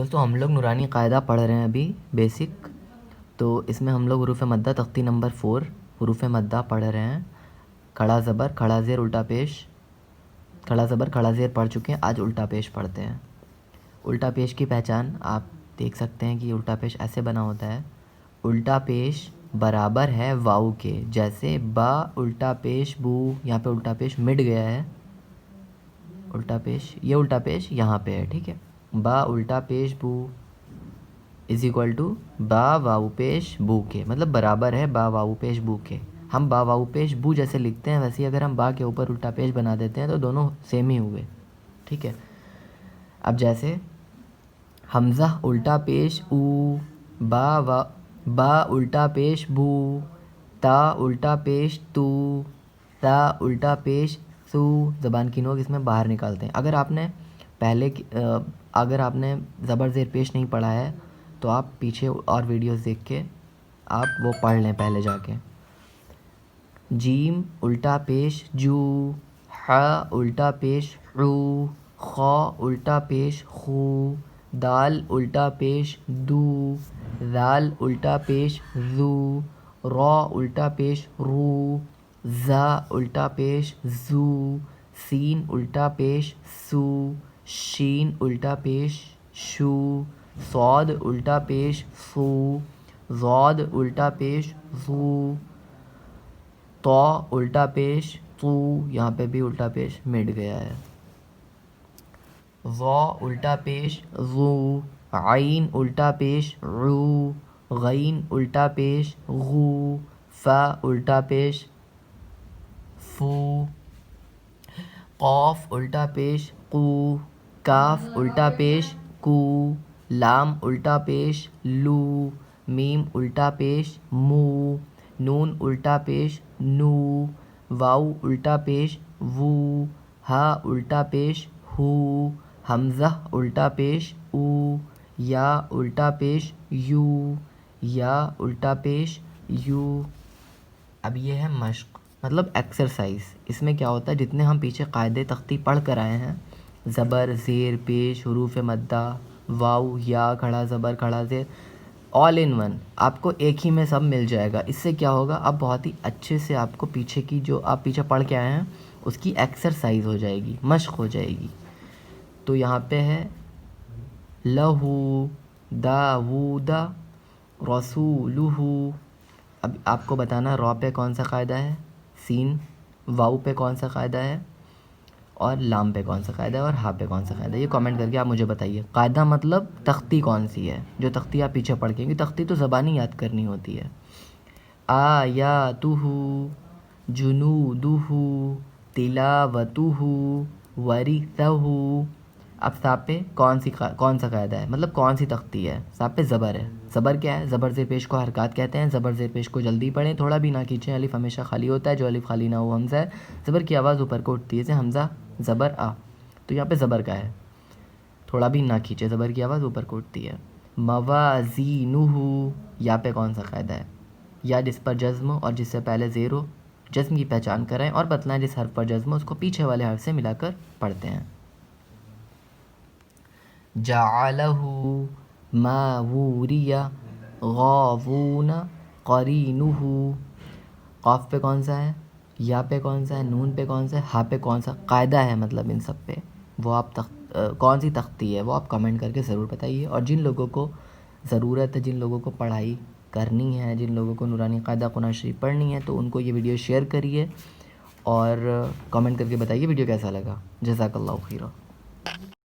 دوستو ہم لوگ نورانی قاعدہ پڑھ رہے ہیں ابھی بیسک، تو اس میں ہم لوگ حروف مدہ تختی نمبر 4 حروف مدہ پڑھ رہے ہیں۔ کھڑا زبر، کھڑا زیر، الٹا پیش، کھڑا زبر کھڑا زیر پڑھ چکے ہیں، آج الٹا پیش پڑھتے ہیں۔ الٹا پیش کی پہچان آپ دیکھ سکتے ہیں کہ یہ الٹا پیش ایسے بنا ہوتا ہے۔ الٹا پیش برابر ہے واؤ کے، جیسے با الٹا پیش بو، یہاں پہ الٹا پیش مٹ گیا ہے، الٹا پیش یہ الٹا پیش یہاں پہ ہے، ٹھیک ہے۔ با الٹا پیش بو از اکول ٹو با واؤ پیش بو کے، مطلب برابر ہے با واؤ پیش بو کے۔ ہم با واؤ پیش بو جیسے لکھتے ہیں ویسے اگر ہم با کے اوپر الٹا پیش بنا دیتے ہیں تو دونوں سیم ہی ہوئے، ٹھیک ہے۔ اب جیسے حمزہ الٹا پیش او، با الٹا پیش بو، تا الٹا پیش تو، تا الٹا پیش سو، زبان کی نوک اس میں باہر نکالتے ہیں۔ اگر آپ نے زبر زیر پیش نہیں پڑھا ہے تو آپ پیچھے اور ویڈیوز دیکھ کے آپ وہ پڑھ لیں پہلے جا کے۔ جیم الٹا پیش جو، ح الٹا پیش عو، خ الٹا پیش خو، دال الٹا پیش دو، ذال الٹا پیش ذو، را الٹا پیش رو، زا الٹا پیش زو، سین الٹا پیش سو، شین الٹا پیش شو، صاد الٹا پیش صو، ضاد الٹا پیش ظو، طا الٹا پیش طو، یہاں پہ بھی الٹا پیش مٹ گیا ہے، ظا الٹا پیش ظو، عین الٹا پیش عو، غین الٹا پیش غو، فا الٹا پیش فو، قاف الٹا پیش قو، کاف الٹا پیش کو، لام الٹا پیش لو، میم الٹا پیش مو، نون الٹا پیش نو، واو الٹا پیش وو، ہا الٹا پیش ہو، حمزہ الٹا پیش او، یا الٹا پیش یو، یا الٹا پیش یو۔ اب یہ ہے مشق، مطلب ایکسرسائز۔ اس میں کیا ہوتا ہے، جتنے ہم پیچھے قاعدے تختی پڑھ کر آئے ہیں، زبر زیر پیش حروف مدہ واو یا کھڑا زبر کھڑا زیر، آل ان ون آپ کو ایک ہی میں سب مل جائے گا۔ اس سے کیا ہوگا، اب بہت ہی اچھے سے آپ کو پیچھے کی جو آپ پیچھے پڑھ کے آئے ہیں اس کی ایکسرسائز ہو جائے گی، مشق ہو جائے گی۔ تو یہاں پہ ہے لہو داود رسولہ۔ اب آپ کو بتانا را پہ کون سا قاعدہ ہے، سین واؤ پہ کون سا قاعدہ ہے، اور لام پہ کون سا قاعدہ ہے، اور ہا پہ کون سا قاعدہ ہے۔ یہ کامنٹ کر کے آپ مجھے بتائیے۔ قاعدہ مطلب تختی کون سی ہے، جو تختی آپ پیچھے پڑھ کے، کیونکہ تختی تو زبانی یاد کرنی ہوتی ہے۔ آیاتہ جنودہ تلاوتہ ورثہ۔ اب صاحب پہ کون سا قاعدہ ہے، مطلب کون سی تختی ہے، صاحب پہ زبر ہے۔ زبر کیا ہے، زبر زیر پیش کو حرکات کہتے ہیں۔ زبر زیر پیش کو جلدی پڑھیں، تھوڑا بھی نہ کھینچیں، الف ہمیشہ خالی ہوتا ہے، جو الف خالی نہ ہو حمزہ ہے۔ زبر کی آواز اوپر کو اٹھتی ہے، جیسے حمزہ زبر آ، تو یہاں پہ زبر کا ہے، تھوڑا بھی نہ کھینچے، زبر کی آواز اوپر کو اٹھتی ہے۔ موازینہ، یا پہ کون سا قاعدہ ہے، یا جس پر جزم ہو اور جس سے پہلے زیر ہو، جزم کی پہچان کریں اور بتلائیں جس حرف پر جزم ہو اس کو پیچھے والے حرف سے ملا کر پڑھتے ہیں۔ جعلہ ماوریہ غاوون قرینہ۔ قاف پہ کون سا ہے، یا پہ کون سا ہے، نون پہ کون سا ہے، ہا پہ کون سا قاعدہ ہے، مطلب ان سب پہ وہ آپ کون سی تختی ہے وہ آپ کمنٹ کر کے ضرور بتائیے۔ اور جن لوگوں کو ضرورت ہے، جن لوگوں کو پڑھائی کرنی ہے، جن لوگوں کو نورانی قاعدہ قرآن شریف پڑھنی ہے، تو ان کو یہ ویڈیو شیئر کریے اور کمنٹ کر کے بتائیے ویڈیو کیسا لگا۔ جزاک اللہ خیرہ۔